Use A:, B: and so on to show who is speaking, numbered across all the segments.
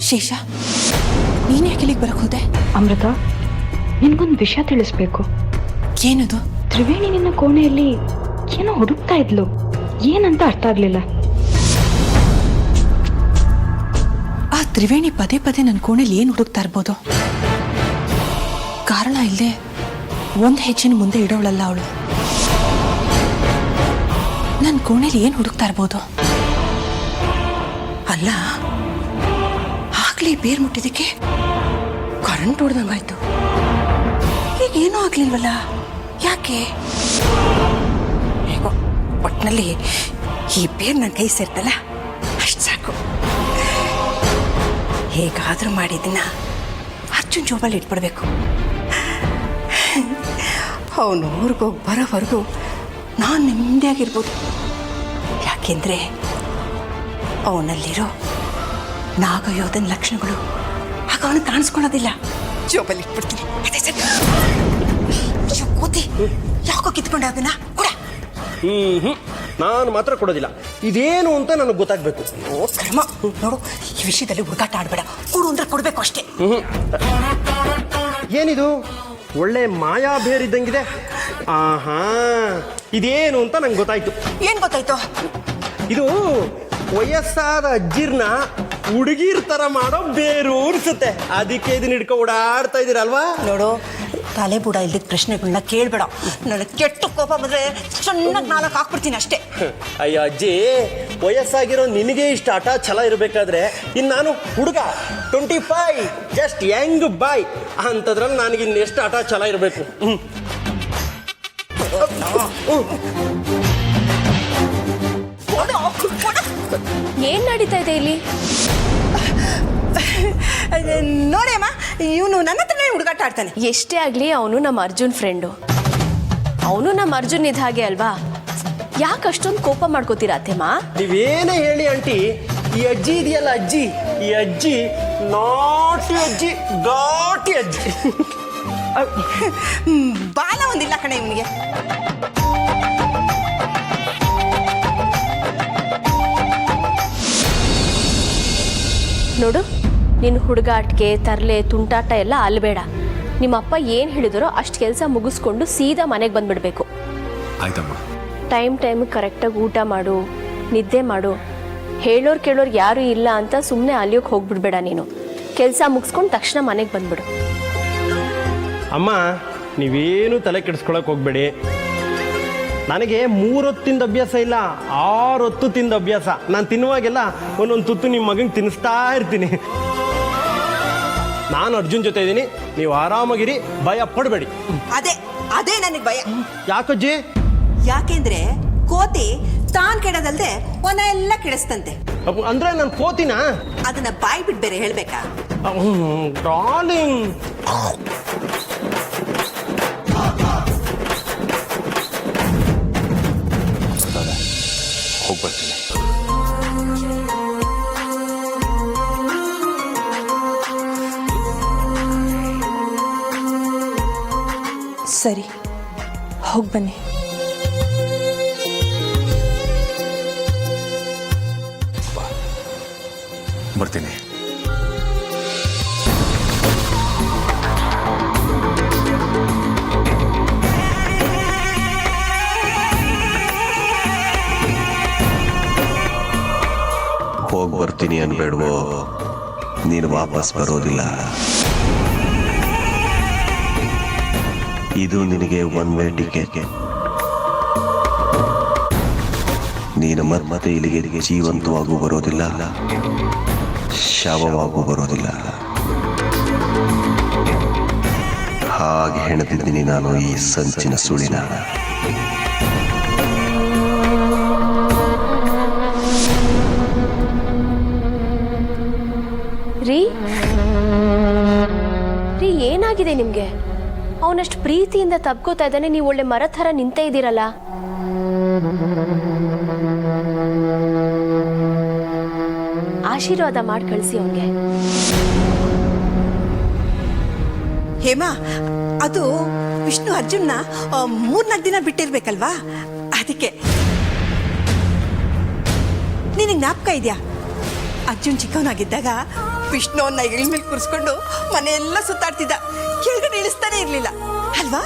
A: ಶೇಷ, ನೀನ್ ಯಾಕೆ ಇಲ್ಲಿಗೆ ಬರಕ್ ಹೋದೆ?
B: ಅಮೃತ, ನಿನ್ಗೊಂದು ವಿಷಯ ತಿಳಿಸ್ಬೇಕು.
A: ಏನದು?
B: ತ್ರಿವೇಣಿ ನಿನ್ನ ಕೋಣೆಯಲ್ಲಿ ಏನೋ ಹುಡುಕ್ತಾ ಇದ್ಲು. ಏನಂತ ಅರ್ಥ ಆಗ್ಲಿಲ್ಲ.
A: ಆ ತ್ರಿವೇಣಿ ಪದೇ ಪದೇ ನನ್ನ ಕೋಣೆಯಲ್ಲಿ ಏನು ಹುಡುಕ್ತಾ ಇರ್ಬೋದು? ಕಾರಣ ಇಲ್ಲದೆ ಒಂದು ಹೆಜ್ಜೆನ ಮುಂದೆ ಇಡೋಳಲ್ಲ ಅವಳು. ನನ್ನ ಕೋಣೆಯಲ್ಲಿ ಏನು ಹುಡುಕ್ತಾ ಇರ್ಬೋದು? ಅಲ್ಲ, ಆಗ್ಲೇ ಬೇರ್ ಮುಟ್ಟಿದಕ್ಕೆ ಕರೆಂಟ್ ಹೊಡೆದಂಗಾಯ್ತು. ಈಗೇನೂ ಆಗ್ಲಿಲ್ವಲ್ಲ, ಯಾಕೆ? ಹೇಗೋ ಒಟ್ಟಿನಲ್ಲಿ ಈ ಬೇರ್ ನನ್ನ ಕೈ ಸೇರ್ತಲ್ಲ, ಅಷ್ಟು ಸಾಕು. ಹೇಗಾದರೂ ಮಾಡಿದ್ದನ್ನ ಅರ್ಜುನ್ ಜೋಬಲ್ಲಿ ಇಟ್ಬಿಡ್ಬೇಕು. ಅವನು ಊರಿಗೋಗಿ ಬರೋವರೆಗೂ ನಾನು ನೆಮ್ಮದಿಯಾಗಿರ್ಬೋದು. ಯಾಕೆಂದರೆ ಅವನಲ್ಲಿರೋ ನಾಗಯೋಧನ ಲಕ್ಷಣಗಳು ಆಗ ಅವನು ಕಾಣಿಸ್ಕೊಳ್ಳೋದಿಲ್ಲ. ಜೋಬಲ್ಲಿ ಇಟ್ಬಿಡ್ತೀನಿ. ಅದೇ ಸರಿ. ಕೂತಿ ಯಾಕೋ ಕಿತ್ಕೊಂಡೆ ಅದನ್ನ ಕೊಡ.
C: ನಾನು ಮಾತ್ರ ಕೊಡೋದಿಲ್ಲ. ಇದೇನು ಅಂತ ನನಗೆ ಗೊತ್ತಾಗಬೇಕು.
A: ಓ ಕರ್ಮ. ನೋಡು, ಈ ವಿಷಯದಲ್ಲಿ ಹುಡುಗಾಟ ಆಡಬೇಡ. ಕೊಡು ಅಂದ್ರೆ ಕೊಡಬೇಕು ಅಷ್ಟೇ.
C: ಏನಿದು ಒಳ್ಳೆ ಮಾಯಾ ಬೇರಿದ್ದಂಗಿದೆ. ಆಹಾ, ಇದೇನು ಅಂತ ನಂಗೆ ಗೊತ್ತಾಯ್ತು.
A: ಏನ್ ಗೊತ್ತಾಯ್ತು?
C: ಇದು ವಯಸ್ಸಾದ ಅಜ್ಜಿರ್ನ ಹುಡುಗಿರ್ ತರ ಮಾಡೋ ಬೇರು ಅನ್ಸುತ್ತೆ. ಅದಕ್ಕೆ ಇದನ್ನ ಹಿಡ್ಕೊ ಓಡಾಡ್ತಾ ಇದೀರಲ್ವಾ?
A: ನೋಡು, ತಲೆ ಬುಡ ಇಲ್ಲದ ಪ್ರಶ್ನೆಗಳನ್ನ ಕೇಳಬೇಡ. ನನಗೆ ಕೆಟ್ಟ ಕೋಪ ಬಂದ್ರೆ ಚೆನ್ನಾಗಿ ನಾಲ್ಕು ಹಾಕ್ಬಿಡ್ತೀನಿ ಅಷ್ಟೇ.
C: ಅಯ್ಯೋ ಅಜ್ಜಿ, ವಯಸ್ಸಾಗಿರೋ ನಿನಗೆ ಇಷ್ಟ ಆಟ ಛಲ ಇರಬೇಕಾದ್ರೆ ಇನ್ನು ನಾನು ಹುಡುಗ 25 ಜಸ್ಟ್ ಯಂಗ್ ಬಾಯ್ ಅಂತದ್ರಲ್ಲಿ ನನಗೆ ಇನ್ನೆಷ್ಟು ಆಟ ಛಲ ಇರಬೇಕು.
D: ಏನ್ ನಡೀತಾ ಇದೆ ಇಲ್ಲಿ?
A: ನೋಡಿ ಅಮ್ಮ, ಇವನು ನನ್ನ ಹತ್ರನೇ ಹುಡುಗಾಟ ಆಡ್ತಾನೆ.
D: ಎಷ್ಟೇ ಆಗ್ಲಿ ಅವನು ನಮ್ಮ ಅರ್ಜುನ್ ಫ್ರೆಂಡು. ಅವನು ನಮ್ಮ ಅರ್ಜುನ್ ಇದ್ದ ಹಾಗೆ ಅಲ್ವಾ? ಯಾಕೆ ಅಷ್ಟೊಂದು ಕೋಪ ಮಾಡ್ಕೋತೀರಾ ಅತ್ತೆಮ್ಮ?
C: ನೀವೇನೇ ಹೇಳಿ ಆಂಟಿ, ಈ ಅಜ್ಜಿ ಇದೆಯಲ್ಲ ಅಜ್ಜಿ, ಈ ಅಜ್ಜಿ ನಾಟಿ ಅಜ್ಜಿ, ಘಾಟಿ ಅಜ್ಜಿ.
A: ಬಾಲ ಒಂದಿಲ್ಲ ಕಣೆ ಇವನಿಗೆ.
D: ನೋಡು, ನಿನ್ನ ಹುಡುಗಾಟಿಗೆ ತರಲೆ ತುಂಟಾಟ ಎಲ್ಲ ಅಲ್ಬೇಡ. ನಿಮ್ಮಪ್ಪ ಏನು ಹೇಳಿದರೋ ಅಷ್ಟು ಕೆಲಸ ಮುಗಿಸ್ಕೊಂಡು ಸೀದಾ ಮನೆಗೆ ಬಂದ್ಬಿಡ್ಬೇಕು.
E: ಆಯ್ತಮ್ಮ.
D: ಟೈಮ್ ಕರೆಕ್ಟಾಗಿ ಊಟ ಮಾಡು, ನಿದ್ದೆ ಮಾಡು. ಹೇಳೋರು ಕೇಳೋರು ಯಾರೂ ಇಲ್ಲ ಅಂತ ಸುಮ್ಮನೆ ಅಲಿಯೋಕೆ ಹೋಗ್ಬಿಡ್ಬೇಡ. ನೀನು ಕೆಲಸ ಮುಗಿಸ್ಕೊಂಡು ತಕ್ಷಣ ಮನೆಗೆ ಬಂದ್ಬಿಡು.
C: ಅಮ್ಮ, ನೀವೇನು ತಲೆ ಕೆಡಿಸ್ಕೊಳಕ್ ಹೋಗ್ಬೇಡಿ. ನನಗೆ 3 ಹೊತ್ತಿಂದ ಅಭ್ಯಾಸ ಇಲ್ಲ, 6 ಹೊತ್ತು ತಿಂದ ಅಭ್ಯಾಸ. ನಾನು ತಿನ್ನುವಾಗೆಲ್ಲ ಒಂದೊಂದು ತುತ್ತು ನಿಮ್ಮ ಮಗಂಗೆ ತಿನ್ನಿಸ್ತಾ ಇರ್ತೀನಿ. ನಾನು ಅರ್ಜುನ್ ಜೊತೆ ಇದ್ದೀನಿ, ನೀವು ಆರಾಮಾಗಿರಿ, ಭಯ ಪಡಬೇಡಿ.
A: ಅದೇ ನನಗೆ ಭಯ.
C: ಯಾಕಜ್ಜಿ?
A: ಯಾಕೆಂದ್ರೆ ಕೋತಿ ತಾನ್ ಕೆಡದಲ್ದೆ ಎಲ್ಲ ಕೆಡಿಸ್ತಂತೆ.
C: ಅಂದ್ರೆ ನಾನು ಕೋತಿನ?
A: ಅದನ್ನ ಬಾಯ್ ಬಿಟ್ಟು ಬೇರೆ ಹೇಳ್ಬೇಕಾ?
C: ಡಾರ್ಲಿಂಗ್,
E: ಹೋಗ್ಬರ್ತೀನಿ.
A: ಸರಿ, ಹೋಗಿ ಬನ್ನಿ.
E: ಬರ್ತೀನಿ.
F: ಹೋಗಿ ಬರ್ತೀನಿ ಅನ್ಬೇಡ್ವೋ, ನೀನು ವಾಪಸ್ ಬರೋದಿಲ್ಲ. ಇದು ನಿನಗೆ ಒನ್ ವೇ ಟಿಕೆಟ್. ನೀನು ಮತ್ತೆ ಇಲ್ಲಿಗೆ ಜೀವಂತವಾಗೂ ಬರೋದಿಲ್ಲ, ಶವವಾಗೂ ಬರೋದಿಲ್ಲ. ಹಾಗೆ ಹೆಣೆದಿದ್ದೀನಿ ನಾನು ಈ ಸಂಚಿನ ಸುಳಿನ.
D: ರೀ, ಏನಾಗಿದೆ ನಿಮ್ಗೆ? ಅವನಷ್ಟು ಪ್ರೀತಿಯಿಂದ ತಬ್ಕೋತಾ ಇದ್ದಾನೆ, ನೀವು ಒಳ್ಳೆ ಮರ ಥರ ನಿಂತೇ ಇದ್ದೀರಲ್ಲ. ಆಶೀರ್ವಾದ ಮಾಡಿ ಕಳಿಸಿ ಅವನಿಗೆ.
A: ಹೇಮಾ, ಅದು ವಿಷ್ಣು ಅರ್ಜುನ್ನ 3-4 ದಿನ ಬಿಟ್ಟಿರ್ಬೇಕಲ್ವಾ, ಅದಕ್ಕೆ. ನಿನಗೆ ಜ್ಞಾಪಕ ಇದೆಯಾ, ಅರ್ಜುನ್ ಚಿಕ್ಕವನಾಗಿದ್ದಾಗ ವಿಷ್ಣುವನ್ನ ಹೆಗಲ ಮೇಲೆ ಕೂರಿಸ್ಕೊಂಡು ಮನೆಯೆಲ್ಲ ಸುತ್ತಾಡ್ತಿದ್ದ, ಕೆಳಗಡೆ ಇಳಿಸ್ತಾನೆ ಇರ್ಲಿಲ್ಲ ಅಲ್ವಾ?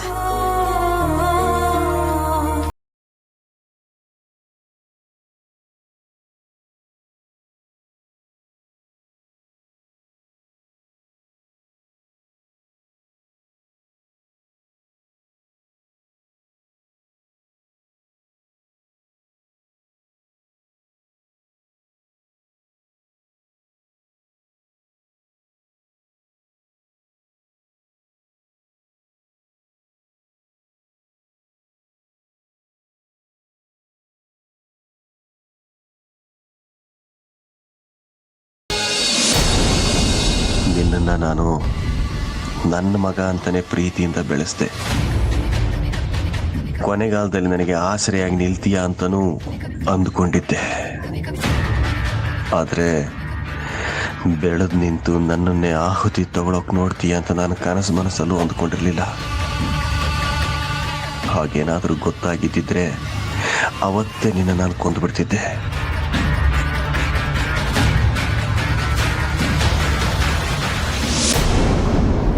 F: ನಿನ್ನನ್ನು ನಾನು ನನ್ನ ಮಗ ಅಂತಲೇ ಪ್ರೀತಿಯಿಂದ ಬೆಳೆಸ್ದೆ. ಕೊನೆಗಾಲದಲ್ಲಿ ನನಗೆ ಆಸರೆಯಾಗಿ ನಿಲ್ತೀಯ ಅಂತನೂ ಅಂದುಕೊಂಡಿದ್ದೆ. ಆದರೆ ಬೆಳೆದು ನಿಂತು ನನ್ನನ್ನೇ ಆಹುತಿ ತಗೊಳಕ್ ನೋಡ್ತೀಯ ಅಂತ ನಾನು ಕನಸು ಮನಸ್ಸಲ್ಲೂ ಅಂದ್ಕೊಂಡಿರಲಿಲ್ಲ. ಹಾಗೇನಾದರೂ ಗೊತ್ತಾಗಿದ್ದಿದ್ರೆ ಅವತ್ತೇ ನಿನ್ನ ನಾನು ಕೊಂದುಬಿಡ್ತಿದ್ದೆ.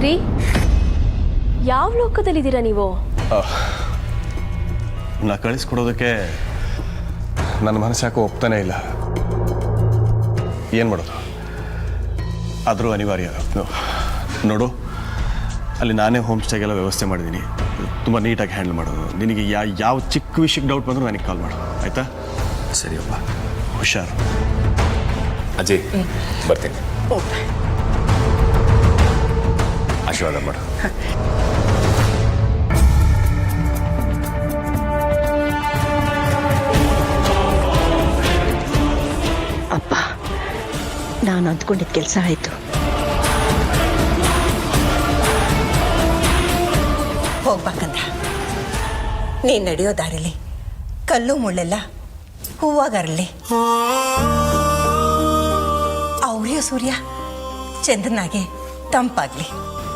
D: ರೀ, ಯಾವ ಲೋಕದಲ್ಲಿದ್ದೀರಾ ನೀವು?
G: ನಾ ಕಳಿಸ್ಕೊಡೋದಕ್ಕೆ ನನ್ನ ಮನಸ್ಸು ಯಾಕೋ ಒಪ್ತಾನೆ ಇಲ್ಲ. ಏನು ಮಾಡೋದು, ಆದರೂ ಅನಿವಾರ್ಯ. ನೋಡು, ಅಲ್ಲಿ ನಾನೇ ಹೋಮ್ ಸ್ಟೇಗೆಲ್ಲ ವ್ಯವಸ್ಥೆ ಮಾಡಿದ್ದೀನಿ. ತುಂಬ ನೀಟಾಗಿ ಹ್ಯಾಂಡಲ್ ಮಾಡೋದು. ನಿನಗೆ ಯಾವ ಚಿಕ್ಕ ವಿಷಯಕ್ಕೆ ಡೌಟ್ ಬಂದರೂ ನನಗೆ ಕಾಲ್ ಮಾಡು, ಆಯಿತಾ?
E: ಸರಿಯಪ್ಪ.
G: ಹುಷಾರು.
E: ಅಜಯ್, ಬರ್ತೀನಿ. ಆಶೀರ್ವಾದ ಮಾಡು.
A: ಅಪ್ಪ, ನಾನು ಅಂದ್ಕೊಂಡಿದ್ದ ಕೆಲಸ ಆಯ್ತು. ಹೋಗ್ಬೇಕಂದ ನೀನ್ ನಡೆಯೋ ದಾರಿಲಿ ಕಲ್ಲು ಮುಳ್ಳೆಲ್ಲ ಹೂವಾಗರಲಿ, ಅವ್ರಿಯೋ ಸೂರ್ಯ ಚಂದ್ರನಾಗೆ ತಂಪಾಗ್ಲಿ.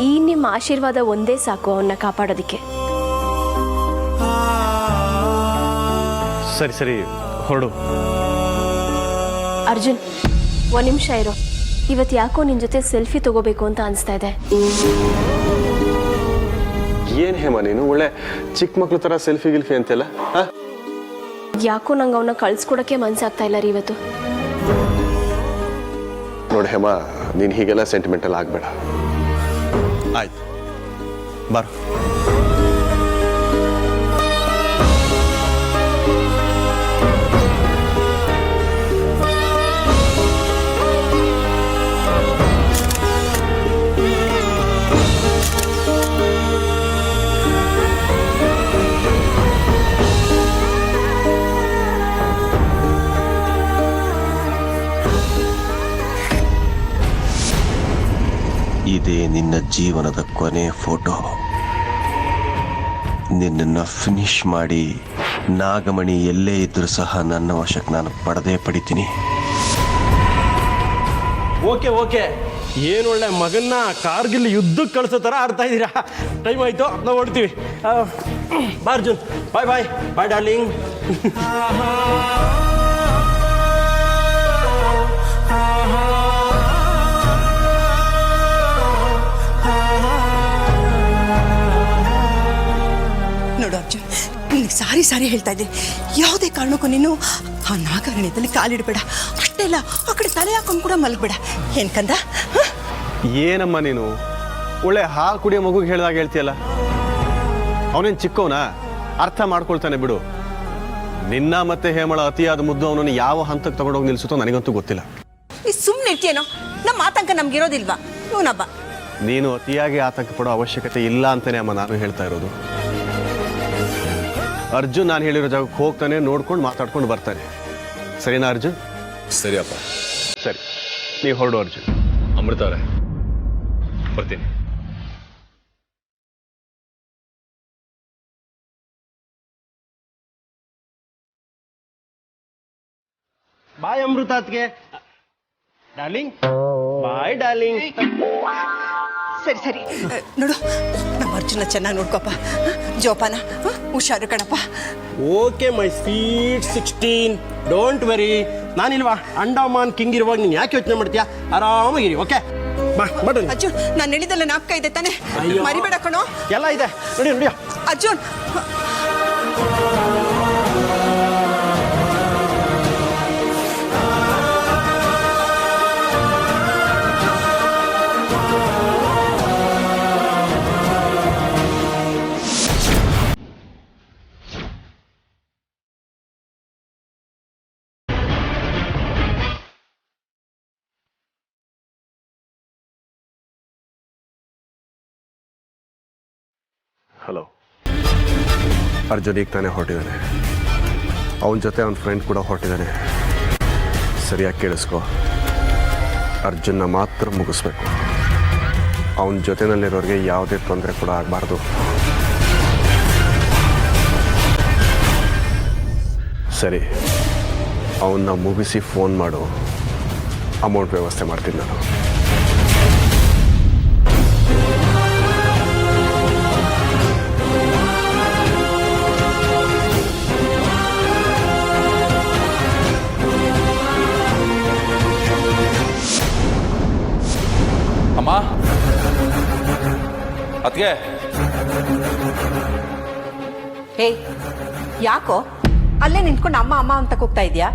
D: ಈ ನಿಮ್ಮ ಆಶೀರ್ವಾದ ಒಂದೇ ಸಾಕು ಅವನ್ನ ಕಾಪಾಡೋದಕ್ಕೆ.
G: ಸರಿ ಸರಿ, ಹೊರಡು.
D: ಅರ್ಜುನ್, ಒಂದು ನಿಮಿಷ ಇರೋ. ಇವತ್ತು ಯಾಕೋ ನಿನ್ನ ಜೊತೆ ಸೆಲ್ಫಿ ತಗೋಬೇಕು ಅಂತ ಅನಿಸ್ತಾ ಇದೆ.
G: ಏನು ಹೇಮ ನೀನು ಒಳ್ಳೆ ಚಿಕ್ಕ ಮಕ್ಳು ಥರ ಸೆಲ್ಫಿ ಗಿಲ್ಫಿ ಅಂತೆಲ್ಲ?
D: ಯಾಕೋ ನಂಗೆ ಅವನ್ನ ಕಳ್ಸ್ಕೊಡಕ್ಕೆ ಮನ್ಸಾಗ್ತಾ ಇಲ್ಲ ರೀ ಇವತ್ತು.
G: ನೋಡಿ ಹೇಮ, ನೀನು ಹೀಗೆಲ್ಲ ಸೆಂಟಿಮೆಂಟಲ್ ಆಗಬೇಡ. ಆಯ್ತು, ಬಾರು.
F: ಇದೇ ನಿನ್ನ ಜೀವನದ ಕೊನೆ ಫೋಟೋ. ನಿನ್ನನ್ನು ಫಿನಿಶ್ ಮಾಡಿ ನಾಗಮಣಿ ಎಲ್ಲೇ ಇದ್ರೂ ಸಹ ನನ್ನ ವಶಕ್ಕೆ ನಾನು ಪಡಿತೀನಿ.
C: ಓಕೆ ಓಕೆ, ಏನು ಒಳ್ಳೆ ಮಗನ್ನ ಕಾರ್ಗಿಲ್ ಯುದ್ಧಕ್ಕೆ ಕಳಿಸೋ ಥರ ಆಡ್ತಾ ಇದ್ದೀರಾ. ಟೈಮ್ ಆಯಿತು, ನಾವು ಹೊಡ್ತೀವಿ. ಬಾ ಅರ್ಜುನ್, ಬಾಯ್ ಬಾಯ್ ಬಾಯ್ ಡಾರ್ಲಿಂಗ್.
A: ನೋಡು ಅರ್ಜುನ್, ನಿನಗೆ ಸಾರಿ ಹೇಳ್ತಾ ಇದ್ದೀನಿ. ಯಾವುದೇ ಕಾರಣಕ್ಕೂ ನೀನು ಆ ನಾಗಾರಣ್ಯದಲ್ಲಿ ಕಾಲಿಡಬೇಡ. ಅಷ್ಟೇ ಇಲ್ಲ, ಆ ಕಡೆ ತಲೆ ಹಾಕೊಂಡು ಕೂಡ ಮಲಗಬೇಡ. ಏನ್ಕಂದ?
G: ಏನಮ್ಮ ನೀನು ಒಳ್ಳೆ ಹಾಲು ಕುಡಿಯೋ ಮಗುಗೆ ಹೇಳ್ದಾಗ ಹೇಳ್ತೀಯಲ್ಲ. ಅವನೇನು ಚಿಕ್ಕವನ, ಅರ್ಥ ಮಾಡ್ಕೊಳ್ತಾನೆ ಬಿಡು. ನಿನ್ನ ಮತ್ತೆ ಹೇಮಳ ಅತಿಯಾದ ಮುದ್ದು ಅವನನ್ನು ಯಾವ ಹಂತಕ್ಕೆ ತಗೊಂಡೋಗಿ ನಿಲ್ಸುತ್ತೋ ನನಗಂತೂ ಗೊತ್ತಿಲ್ಲ.
A: ಈ ಸುಮ್ಮನೆ ಇರ್ತೀಯೇನೋ? ನಮ್ಮ ಆತಂಕ ನಮ್ಗಿರೋದಿಲ್ವಾ? ಇವನಬ್ಬ.
G: ನೀನು ಅತಿಯಾಗಿ ಆತಂಕ ಪಡೋ ಅವಶ್ಯಕತೆ ಇಲ್ಲ ಅಂತಾನೆ ಅಮ್ಮ ನಾನು ಹೇಳ್ತಾ ಇರೋದು. ಅರ್ಜುನ್ ನಾನು ಹೇಳಿರೋ ಜಾಗಕ್ಕೆ ಹೋಗ್ತಾನೆ, ನೋಡ್ಕೊಂಡು ಮಾತಾಡ್ಕೊಂಡು ಬರ್ತಾನೆ. ಸರಿನಾ ಅರ್ಜುನ್?
E: ಸರಿಯಪ್ಪ.
G: ಸರಿ, ನೀವು ಹೊರಡು ಅರ್ಜುನ್.
E: ಅಮೃತ ಅವರೇ, ಬರ್ತೀನಿ.
C: ಬಾಯ್ ಅಮೃತಾತ್ಗೆ ಡಾರ್ಲಿಂಗ್. ಬಾಯ್ ಡಾರ್ಲಿಂಗ್.
A: ಸರಿ ಸರಿ ನೋಡು ನಮ್ಮ ಅರ್ಜುನ ಚೆನ್ನಾಗಿ ನೋಡ್ಕೊಪ್ಪ ಜೋಪಾನ ಹುಷಾರು ಕಣಪ್ಪ.
C: Okay my sweet 16, don't worry. ನಾನಿಲ್ವಾ ಅಂಡಮಾನ್ ಕಿಂಗ್ ಇರುವಾಗ ನೀನು ಯಾಕೆ ಯೋಚನೆ ಮಾಡ್ತೀಯಾ? ಆರಾಮಾಗಿರಿ. ಓಕೆ ಬಾ ಬಡ್ರಿ.
A: ಅರ್ಜುನ್ ನಾನು ಹೇಳಿದಲ್ಲ ನಾಪ್ಕ ಇದೆ ತಾನೆ, ಮರಿಬೇಡ ಕಣೋ.
C: ಎಲ್ಲ ಇದೆ ನೋಡಿ ನೋಡಿ.
A: ಅರ್ಜುನ್
G: ಹಲೋ, ಅರ್ಜುನ್ ಈಗ ತಾನೇ ಹೊರಟಿದ್ದಾನೆ. ಅವನ ಜೊತೆ ಅವನ ಫ್ರೆಂಡ್ ಕೂಡ ಹೊರಟಿದ್ದಾನೆ. ಸರಿಯಾಗಿ ಕೇಳಿಸ್ಕೊ, ಅರ್ಜುನ್ನ ಮಾತ್ರ ಮುಗಿಸ್ಬೇಕು. ಅವನ ಜೊತೆನಲ್ಲಿರೋರಿಗೆ ಯಾವುದೇ ತೊಂದರೆ ಕೂಡ ಆಗಬಾರ್ದು. ಸರಿ, ಅವನ್ನ ಮುಗಿಸಿ ಫೋನ್ ಮಾಡು, ಅಮೌಂಟ್ ವ್ಯವಸ್ಥೆ ಮಾಡ್ತೀನಿ ನಾನು.
E: ಅಮ್ಮ, ಅದ್ಗೆ
A: ಹೇ ಯಾಕೋ ಅಲ್ಲೇ ನಿಂತ್ಕೊಂಡು ಅಮ್ಮ ಅಮ್ಮ ಅಂತ ಕೂಗ್ತಾ ಇದೆಯಾ?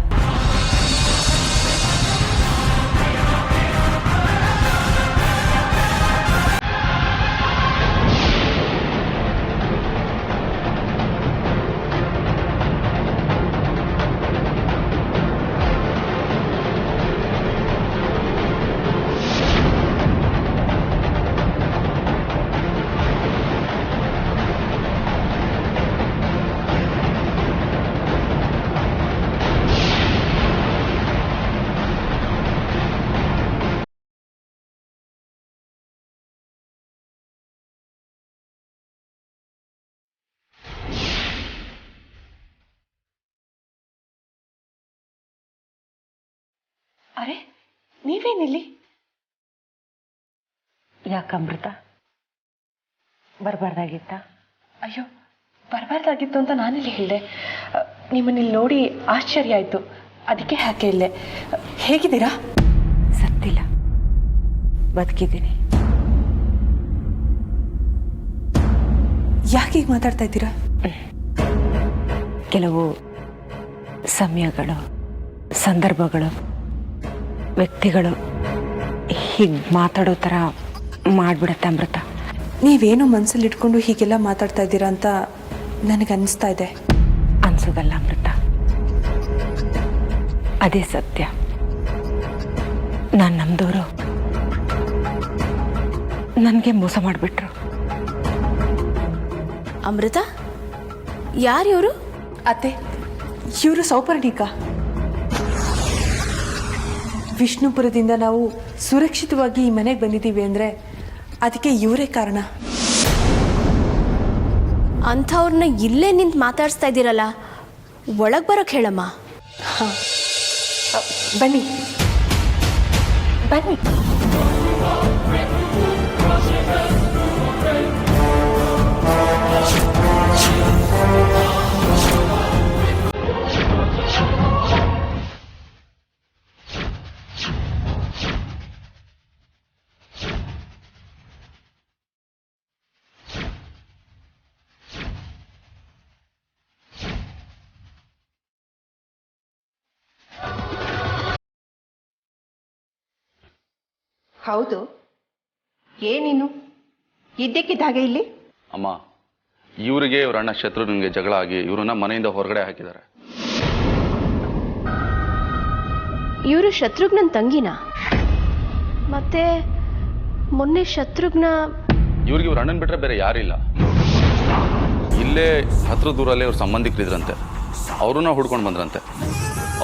B: ಅರೆ ನೀವೇನಿಲ್ಲಿ? ಯಾಕಮೃತ ಬರಬಾರ್ದಾಗಿತ್ತ? ಅಯ್ಯೋ ಬರಬಾರ್ದಾಗಿತ್ತು ಅಂತ ನಾನಿಲ್ಲಿ ಹೇಳಿದೆ. ನಿಮ್ಮನ್ನಿಲ್ಲಿ ನೋಡಿ ಆಶ್ಚರ್ಯ ಆಯಿತು, ಅದಕ್ಕೆ ಯಾಕೆ ಇಲ್ಲೇ. ಹೇಗಿದ್ದೀರಾ? ಸತ್ತಿಲ್ಲ, ಬದುಕಿದ್ದೀನಿ. ಯಾಕೆ ಈಗ ಮಾತಾಡ್ತಾ ಇದ್ದೀರಾ? ಕೆಲವು ಸಮಯಗಳು, ಸಂದರ್ಭಗಳು, ವ್ಯಕ್ತಿಗಳು ಹೀಗೆ ಮಾತಾಡೋ ಥರ ಮಾಡಿಬಿಡತ್ತೆ ಅಮೃತ. ನೀವೇನು ಮನಸ್ಸಲ್ಲಿ ಇಟ್ಕೊಂಡು ಹೀಗೆಲ್ಲ ಮಾತಾಡ್ತಾ ಇದ್ದೀರಾ ಅಂತ ನನಗೆ ಅನ್ನಿಸ್ತಾ ಇದೆ. ಅನ್ಸೋದಲ್ಲ ಅಮೃತ, ಅದೇ ಸತ್ಯ. ನಾನು ನಮ್ದವರು ನನಗೆ ಮೋಸ ಮಾಡಿಬಿಟ್ರು.
D: ಅಮೃತ, ಯಾರು ಇವರು?
B: ಅತ್ತೆ, ಇವರು ಸೌಪರ್ಣಿಕ. ವಿಷ್ಣುಪುರದಿಂದ ನಾವು ಸುರಕ್ಷಿತವಾಗಿ ಈ ಮನೆಗೆ ಬಂದಿದ್ದೀವಿ ಅಂದರೆ ಅದಕ್ಕೆ ಇವರೇ ಕಾರಣ.
D: ಅಂಥವ್ರನ್ನ ಇಲ್ಲೇ ನಿಂತು ಮಾತಾಡಿಸ್ತಾ ಇದ್ದೀರಲ್ಲ, ಒಳಗೆ ಬರೋಕ್ಕೆ ಹೇಳಮ್ಮ.
B: ಹಾಂ, ಬನ್ನಿ ಬನ್ನಿ.
A: ಹೌದು, ಏನೇನು ಇದ್ದಕ್ಕಿದ್ದ ಹಾಗೆ ಇಲ್ಲಿ?
H: ಅಮ್ಮ, ಇವರಿಗೆ ಇವ್ರ ಅಣ್ಣ ಶತ್ರುಘ್ನಿಗೆ ಜಗಳ ಆಗಿ ಇವ್ರನ್ನ ಮನೆಯಿಂದ ಹೊರಗಡೆ ಹಾಕಿದ್ದಾರೆ.
D: ಇವರು ಶತ್ರುಘ್ನನ್ ತಂಗಿನ? ಮತ್ತೆ ಮೊನ್ನೆ ಶತ್ರುಘ್ನ
H: ಇವ್ರಿಗೆ ಇವ್ರ ಅಣ್ಣನ್ ಬಿಟ್ರೆ ಬೇರೆ ಯಾರಿಲ್ಲ. ಇಲ್ಲೇ ಹತ್ರ ದೂರಲ್ಲೇ ಇವ್ರ ಸಂಬಂಧಿಕರಿದ್ರಂತೆ, ಅವ್ರನ್ನ ಹುಡ್ಕೊಂಡು ಬಂದ್ರಂತೆ.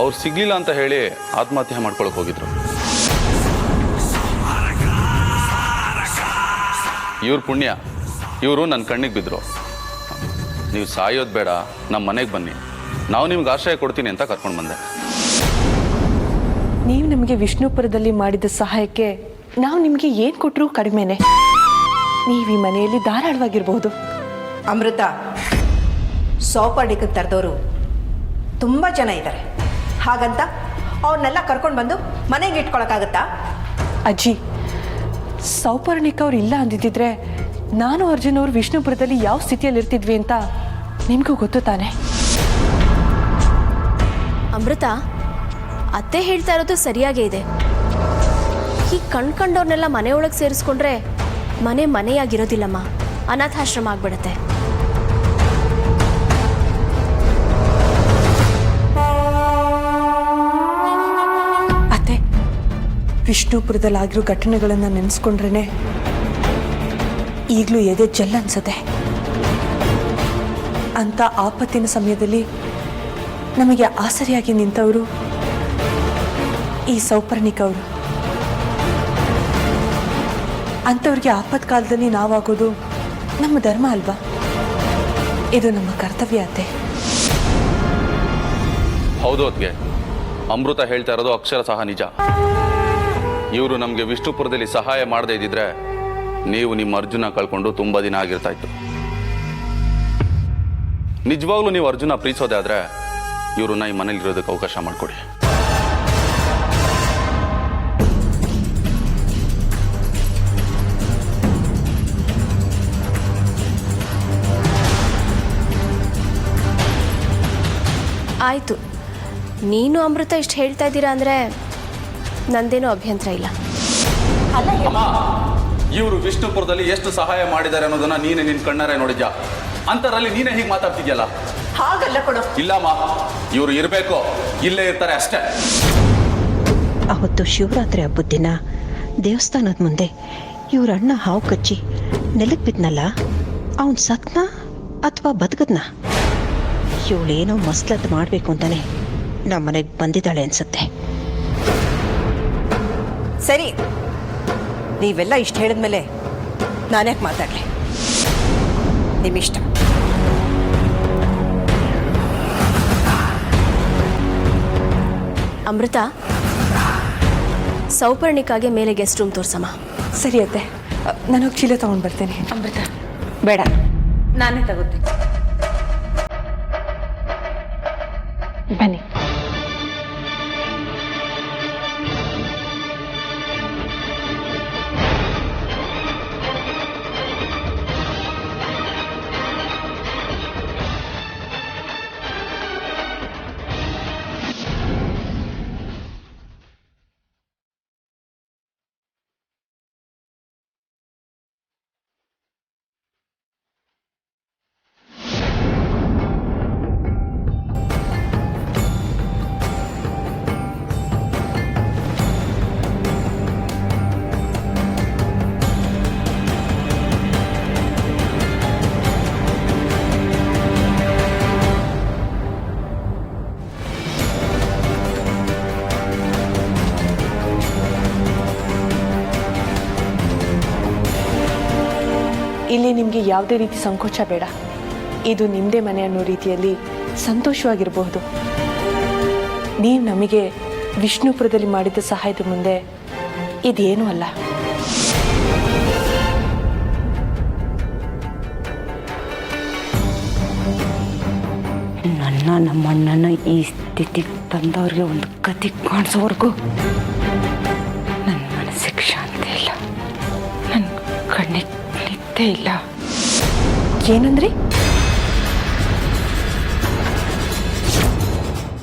H: ಅವ್ರು ಸಿಗ್ಲಿಲ್ಲ ಅಂತ ಹೇಳಿ ಆತ್ಮಹತ್ಯೆ ಮಾಡ್ಕೊಳಕ್ ಹೋಗಿದ್ರು. ಇವ್ರ ಪುಣ್ಯ ಇವರು ನನ್ನ ಕಣ್ಣಿಗೆ ಬಿದ್ದರು. ನೀವು ಸಾಯೋದು ಬೇಡ, ನಮ್ಮ ಮನೆಗೆ ಬನ್ನಿ, ನಾವು ನಿಮ್ಗೆ ಆಶ್ರಯ ಕೊಡ್ತೀನಿ ಅಂತ ಕರ್ಕೊಂಡು ಬಂದೆ.
B: ನೀವು ನಮಗೆ ವಿಷ್ಣುಪುರದಲ್ಲಿ ಮಾಡಿದ ಸಹಾಯಕ್ಕೆ ನಾವು ನಿಮಗೆ ಏನು ಕೊಟ್ಟರು ಕಡಿಮೆನೆ. ನೀವು ಈ ಮನೆಯಲ್ಲಿ ಧಾರಾಳವಾಗಿರ್ಬೋದು.
A: ಅಮೃತ, ಸೋಪರ್ಣಿಗೆ ತರೆದವರು ತುಂಬ ಜನ ಇದ್ದಾರೆ. ಹಾಗಂತ ಅವ್ರನ್ನೆಲ್ಲ ಕರ್ಕೊಂಡು ಬಂದು ಮನೆಗೆ ಇಟ್ಕೊಳಕ್ಕಾಗತ್ತಾ?
B: ಅಜ್ಜಿ, ಸೌಪರ್ಣಿಕ ಅವ್ರು ಇಲ್ಲ ಅಂದಿದ್ದಿದ್ರೆ ನಾನು ಅರ್ಜುನ್ ಅವರು ವಿಷ್ಣುಪುರದಲ್ಲಿ ಯಾವ ಸ್ಥಿತಿಯಲ್ಲಿ ಇರ್ತಿದ್ವಿ ಅಂತ ನಿಮಗೂ ಗೊತ್ತು ತಾನೆ.
D: ಅಮೃತ, ಅತ್ತೆ ಹೇಳ್ತಾ ಇರೋದು ಸರಿಯಾಗೇ ಇದೆ. ಈ ಕಂಡ್ಕೊಂಡವ್ರನ್ನೆಲ್ಲ ಮನೆಯೊಳಗೆ ಸೇರಿಸ್ಕೊಂಡ್ರೆ ಮನೆಯಾಗಿರೋದಿಲ್ಲಮ್ಮ, ಅನಾಥಾಶ್ರಮ ಆಗ್ಬಿಡತ್ತೆ.
B: ಅತ್ತೆ, ವಿಷ್ಣುಪುರದಲ್ಲಾಗಿರೋ ಘಟನೆಗಳನ್ನು ನೆನೆಸ್ಕೊಂಡ್ರೆ ಈಗಲೂ ಎದೆ ಜಲ್ ಅನ್ಸತ್ತೆ. ಅಂತ ಆಪತ್ತಿನ ಸಮಯದಲ್ಲಿ ನಮಗೆ ಆಸರಿಯಾಗಿ ನಿಂತವರು ಈ ಸೌಪರ್ಣಿಕ ಅವರು. ಅಂಥವ್ರಿಗೆ ಆಪತ್ಕಾಲದಲ್ಲಿ ನಾವಾಗೋದು ನಮ್ಮ ಧರ್ಮ ಅಲ್ವಾ? ಇದು ನಮ್ಮ ಕರ್ತವ್ಯ ಅತ್ತೆ.
H: ಹೌದು ಅದಕ್ಕೆ ಅಮೃತ ಹೇಳ್ತಾ ಇರೋದು ಅಕ್ಷರ ಸಹ ನಿಜ. ಇವರು ನಮಗೆ ವಿಷ್ಣುಪುರದಲ್ಲಿ ಸಹಾಯ ಮಾಡದೇ ಇದ್ದಿದ್ರೆ ನೀವು ನಿಮ್ಮ ಅರ್ಜುನ ಕಳ್ಕೊಂಡು ತುಂಬ ದಿನ ಆಗಿರ್ತಾ ಇತ್ತು. ನಿಜವಾಗ್ಲೂ ನೀವು ಅರ್ಜುನ ಪ್ರೀತಿಸೋದೇ ಆದ್ರೆ ಇವ್ರನ್ನ ಈ ಮನೇಲಿ ಇರೋದಕ್ಕೆ ಅವಕಾಶ ಮಾಡಿಕೊಡಿ.
D: ಆಯಿತು, ನೀನು ಅಮೃತ ಇಷ್ಟು ಹೇಳ್ತಾ ಇದ್ದೀರಾ ಅಂದರೆ ನಂದೇನೂ ಅಭ್ಯಂತರ ಇಲ್ಲ.
H: ಅಮ್ಮ, ಇವರು ವಿಷ್ಣುಪುರದಲ್ಲಿ ಎಷ್ಟು ಸಹಾಯ ಮಾಡಿದ್ದಾರೆ ಅನ್ನೋದನ್ನ ನೀನೆ ನಿನ್ನ ಕಣ್ಣಾರೆ ನೋಡಿದ್ಯಾ. ಅಂತರಲ್ಲಿ ನೀನೇ ಹೀಗೆ ಮಾತಾಡ್ತಿದ್ಯಲ್ಲ.
A: ಹಾಗಲ್ಲ ಕೊಡು.
H: ಇಲ್ಲಮ್ಮ, ಇವರು ಇರಬೇಕು, ಇಲ್ಲೇ ಇರ್ತಾರೆ ಅಷ್ಟೇ.
I: ಅವತ್ತು ಶಿವರಾತ್ರಿ ಹಬ್ಬದ ದಿನ ದೇವಸ್ಥಾನದ ಮುಂದೆ ಇವ್ರ ಅಣ್ಣ ಹಾವು ಕಚ್ಚಿ ನೆಲಕ್ಕೆ ಬಿದ್ನಲ್ಲ, ಅವನ್ ಸತ್ನ ಅಥವಾ ಬದುಕದ್ನ? ಇವಳೇನೋ ಮಸ್ಲತ್ ಮಾಡಬೇಕು ಅಂತಾನೆ ನಮ್ಮ ಮನೆಗೆ ಬಂದಿದ್ದಾಳೆ ಅನ್ಸುತ್ತೆ.
A: ಸರಿ, ನೀವೆಲ್ಲ ಇಷ್ಟು ಹೇಳಿದ್ಮೇಲೆ ನಾನ್ಯಾಕೆ ಮಾತಾಡಲಿ? ನಿಮ್ಮಿಷ್ಟ.
D: ಅಮೃತ, ಸೌಪರ್ಣಿಕಾಗೆ ಮೇಲೆ ಗೆಸ್ಟ್ ರೂಮ್ ತೋರ್ಸಮ್ಮ.
B: ಸರಿ ಅತ್ತೆ, ನಾನು ಚೀಲ ತಗೊಂಡು ಬರ್ತೇನೆ.
A: ಅಮೃತ, ಬೇಡ, ನಾನೇ ತಗೋತೀನಿ.
B: ಬನ್ನಿ. ಇಲ್ಲಿ ನಿಮಗೆ ಯಾವುದೇ ರೀತಿ ಸಂಕೋಚ ಬೇಡ. ಇದು ನಿಮ್ಮದೇ ಮನೆ ಅನ್ನೋ ರೀತಿಯಲ್ಲಿ ಸಂತೋಷವಾಗಿರಬಹುದು. ನೀವು ನಮಗೆ ವಿಷ್ಣುಪುರದಲ್ಲಿ ಮಾಡಿದ ಸಹಾಯದ ಮುಂದೆ ಇದೇನೂ ಅಲ್ಲ.
I: ನಮ್ಮಣ್ಣನ ಈ ಸ್ಥಿತಿಗೆ ತಂದವ್ರಿಗೆ ಒಂದು ಕತೆ ಕಾಣಿಸೋವರೆಗೂ ನನ್ನ ಮನಸ್ಸಿಗೆ ಶಾಂತಿ ಇಲ್ಲ, ನನ್ನ ಕಣ್ಣಿಗೆ ನಿದ್ದೆ ಇಲ್ಲ.
B: ಏನಂದ್ರಿ?